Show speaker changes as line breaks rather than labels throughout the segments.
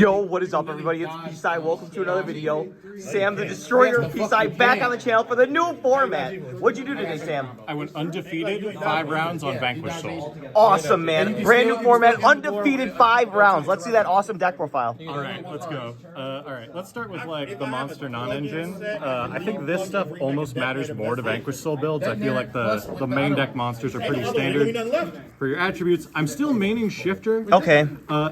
Yo, what is up, everybody? It's Psai. Welcome to another video. Sam the Destroyer of Psai back on the channel for the new format. What'd you do today, Sam?
I went undefeated 5 rounds on Vanquish Soul.
Awesome, man. Brand new format, undefeated 5 rounds. Let's see that awesome deck profile.
All right, let's go. All right, let's start with like the monster non-engine. I think this stuff almost matters more to Vanquish Soul builds. I feel like the main deck monsters are pretty standard. For your attributes, I'm still maining Shifter.
Okay.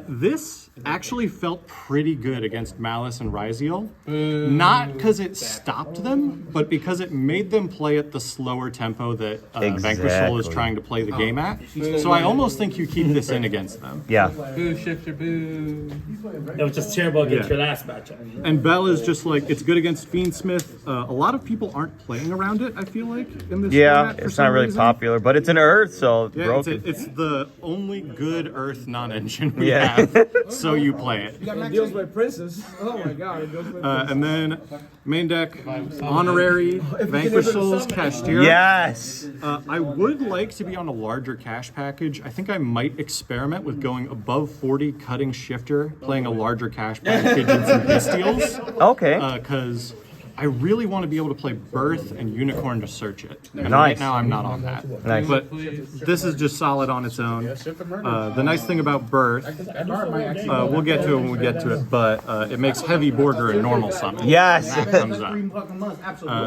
This actually felt pretty good against Malice and Ryziel. Not because it stopped them, but because it made them play at the slower tempo that Vanquish Soul is trying to play the game at. So I almost think you keep this in against them.
Yeah.
Boo, Shifter, boo.
That was just terrible against your last matchup.
And Bell is just like, it's good against Fiendsmith. A lot of people aren't playing around it, I feel like, in this format
It's not really
reason.
popular, but it's an Earth, so
Yeah,
broken.
it's the only good Earth non-engine we have, so you play it.
It deals with Princess. Oh my god, it deals with
And then main deck, honorary Vanquish Souls Cashtira.
Yes.
I would like to be on a larger cash package. I think I might experiment with going above 40, cutting Shifter, playing a larger cash package and some Bestials.
Okay.
Because I really want to be able to play Birth and Unicorn to search it. And
Nice.
right now I'm not on that.
Nice.
But this is just solid on its own. The nice thing about Birth, we'll get to it when we get to it, but it makes heavy border a normal summon.
Yes.
That comes up.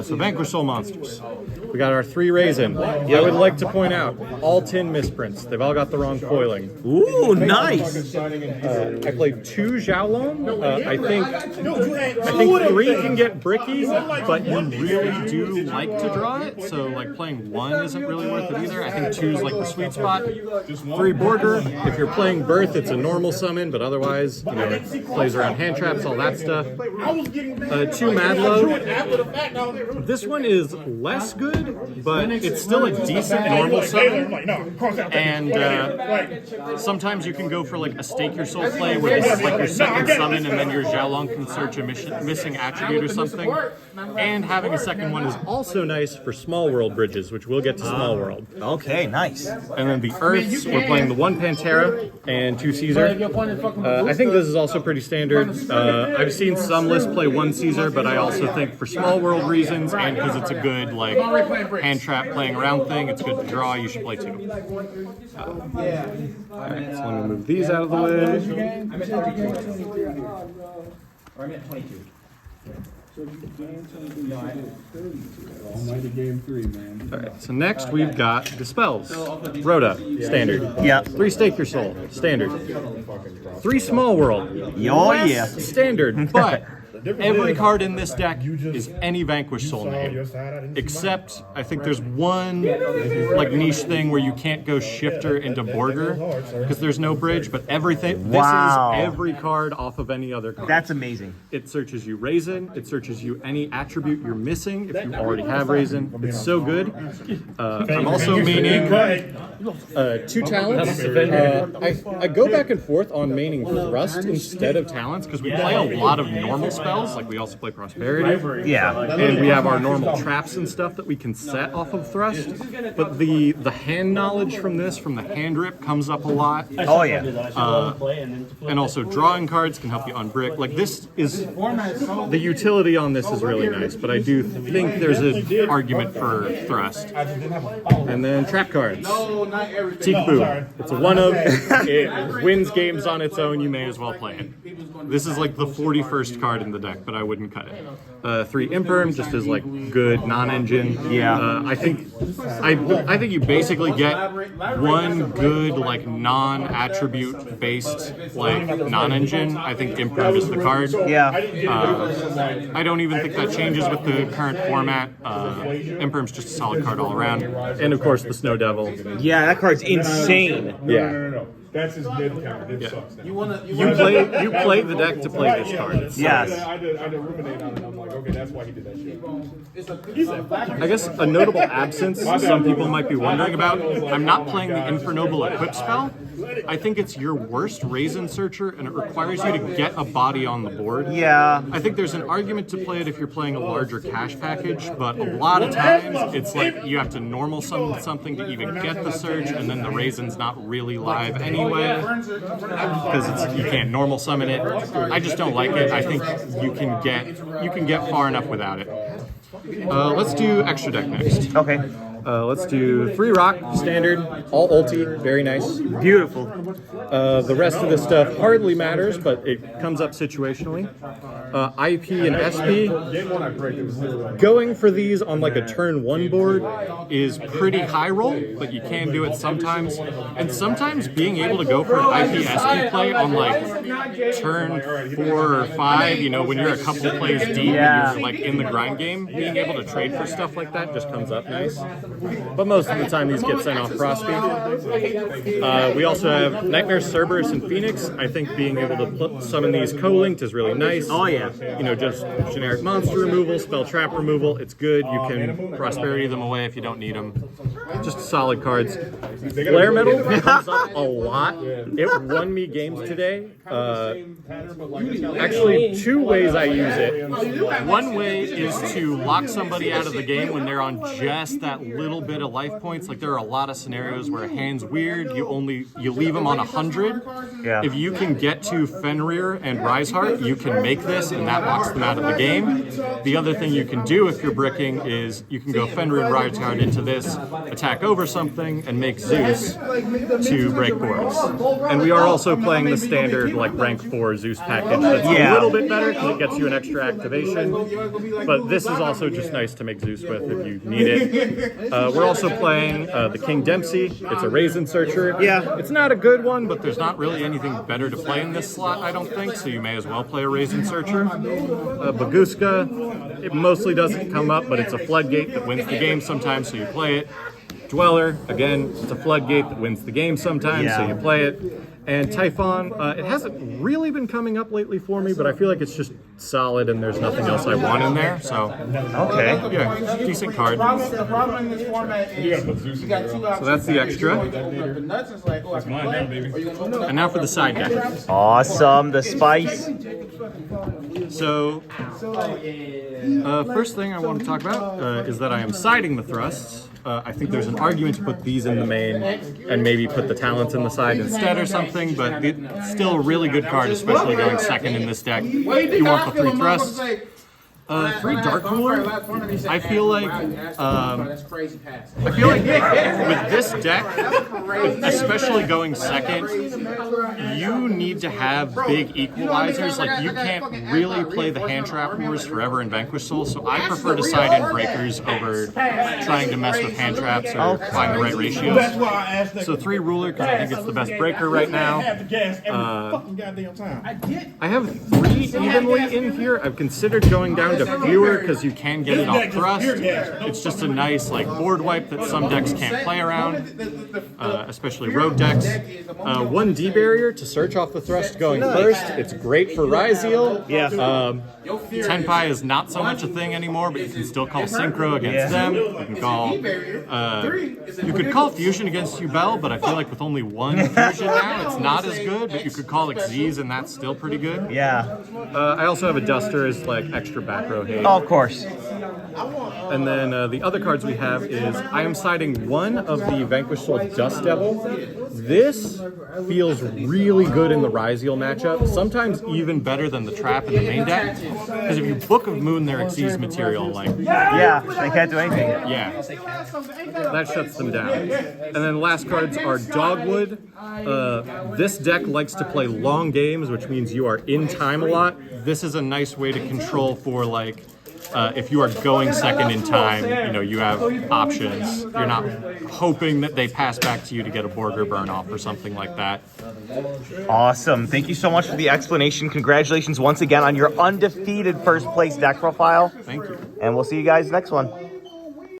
So Vanquish Soul monsters. We got our 3 Raisin. I would like to point out, all 10 misprints. They've all got the wrong foiling.
Ooh, nice.
I played 2 Xiaolong. I think 3 can get bricky, but you really do like to draw it. So like playing 1 isn't really worth it either. I think 2 is like the sweet spot. 3 border. If you're playing Birth, it's a normal summon, but otherwise, you know, it plays around hand traps, all that stuff. 2 Madlow. This one is less good, but it's still a decent normal summon. And sometimes you can go for like a Stake Your Soul play where this is like your second summon and then your Xiaolong can search a missing attribute or something. And having a second one is also nice for Small World bridges, which we'll get to Small World.
Okay, nice.
And then the Earths, we're playing the 1 Pantera and 2 Caesar. I think this is also pretty standard. I've seen some lists play 1 Caesar, but I also think for Small World reasons and because it's a good like hand trap playing around thing, it's good to draw, you should play 2. Alright, so let me move these out of the way.
Almighty game 3, man.
Alright, so next we've got Dispels. Rhoda, standard.
Yeah.
3 Stake Your Soul, standard. 3 Small World.
Oh, yeah.
Standard, but every card in this deck is any Vanquish Soul name. Except, I think there's one like niche thing where you can't go Shifter into Border because there's no bridge, but everything,
Wow.
this is every card off of any other card.
That's amazing.
It searches you Raisin, it searches you any attribute you're missing if you already have Raisin. It's so good. I'm also meaning 2 talents. I go back and forth on maining Thrust instead of talents because we play a lot of normal spells, like we also play Prosperity.
Yeah.
And we have our normal traps and stuff that we can set off of Thrust. But the hand knowledge from this, from the hand rip, comes up a lot.
Oh, yeah.
And also drawing cards can help you unbrick. Like this is, the utility on this is really nice, but I do think there's an argument for Thrust. And then trap cards. Teekboo. It's a 1-of. It wins games on its own, you may as well play it. This is like the 41st card in the deck, but I wouldn't cut it. 3 Imperm, just as like good non-engine.
Yeah.
I think you basically get 1 good like non-attribute based like non-engine. I think Imperm is the card.
Yeah.
I don't even think that changes with the current format. Imperm's just a solid card all around. And of course the Snow Devil.
Yeah, that card's insane.
Yeah.
No. That's his mid counter. It sucks.
You play the deck to play this card.
Yes.
I did ruminate on it. I'm like, okay, that's why he did that shit.
I guess a notable absence some people might be wondering about. I'm not playing the Infernoble Equip spell. I think it's your worst raisin searcher, and it requires you to get a body on the board.
Yeah.
I think there's an argument to play it if you're playing a larger cash package, but a lot of times it's like you have to normal summon something to even get the search, and then the raisin's not really live anyway because you can't normal summon it. I just don't like it. I think you can get far enough without it. Let's do extra deck next.
Okay.
Let's do 3 rock, standard, all ulti, very nice.
Beautiful.
The rest of this stuff hardly matters, but it comes up situationally. IP and SP. Going for these on like a turn 1 board is pretty high roll, but you can do it sometimes. And sometimes being able to go for an IP SP play on like turn 4 or 5, you know, when you're a couple plays deep and you're like in the grind game, being able to trade for stuff like that just comes up nice. But most of the time these get sent off Frostbeam. We also have Nightmare, Cerberus, and Phoenix. I think being able to summon these co-linked is really nice.
Oh yeah.
You know, just generic monster removal, spell trap removal. It's good. You can prosperity them away if you don't need them. Just solid cards. Flare Metal comes up a lot. It won me games today. Actually, 2 ways I use it. One way is to lock somebody out of the game when they're on just that little bit of life points. Like there are a lot of scenarios where a hand's weird. You leave them on 100.
Yeah.
If you can get to Fenrir and Riseheart, you can make this, and that locks them out of the game. The other thing you can do if you're bricking is you can go Fenrir and Riseheart into this, attack over something, and make Zeus to break boards. And we are also playing the standard like rank 4 Zeus package that's a little bit better because it gets you an extra activation. But this is also just nice to make Zeus with if you need it. We're also playing the King Dempsey. It's a raisin searcher.
Yeah.
It's not a good one, but there's not really anything better to play in this slot, I don't think, so you may as well play a raisin searcher. Baguska, it mostly doesn't come up, but it's a floodgate that wins the game sometimes, so you play it. Dweller, again, it's a floodgate that wins the game sometimes, so you play it. And Typhon, it hasn't really been coming up lately for me, but I feel like it's just solid and there's nothing else I want in there, so.
Okay.
Yeah, decent card.
The problem in this format is you got 2 options.
So that's the extra.
The nuts is like, oh, I can mine, baby.
And now for the side deck.
Awesome. The spice.
So, first thing I want to talk about is that I am siding the thrusts. I think there's an argument to put these in the main and maybe put the talents in the side instead or something, but it's still a really good card, especially going second in this deck. You want the 3 thrusts. 3 Dark Ruler. I feel like with this deck, especially going second, you need to have big equalizers. Like you can't really play the hand trap wars forever in Vanquish Soul, so I prefer to side in breakers over trying to mess with hand traps or find the right ratios. So 3 Ruler because I think it's the best breaker right now. I have 3 evenly in here. I've considered going down to fewer because you can get it off thrust. It's just a nice like board wipe that some decks can't play around, especially rogue decks. 1 D barrier to search off the thrust going first. It's great for Ryzeal. Tenpai is not so much a thing anymore, but you can still call Synchro against them. You can call you could call Fusion against Yubel, but I feel like with only 1 Fusion now, it's not as good. But you could call Xyz, and that's still pretty good.
Yeah.
I also have a Duster as like extra back row hate.
Oh, of course.
And then the other cards we have is I am siding 1 of the Vanquish Soul Dust Devil. This feels really good in the Ryzeal matchup, sometimes even better than the trap in the main deck. Because if you Book of Moon their Xyz material, like
they can't do anything.
Yeah, that shuts them down. And then the last cards are Dogwood. This deck likes to play long games, which means you are in time a lot. This is a nice way to control for like if you are going second in time, you know, you have options. You're not hoping that they pass back to you to get a Borger burn off or something like that.
Awesome. Thank you so much for the explanation. Congratulations once again on your undefeated first place deck profile.
Thank you.
And we'll see you guys next one.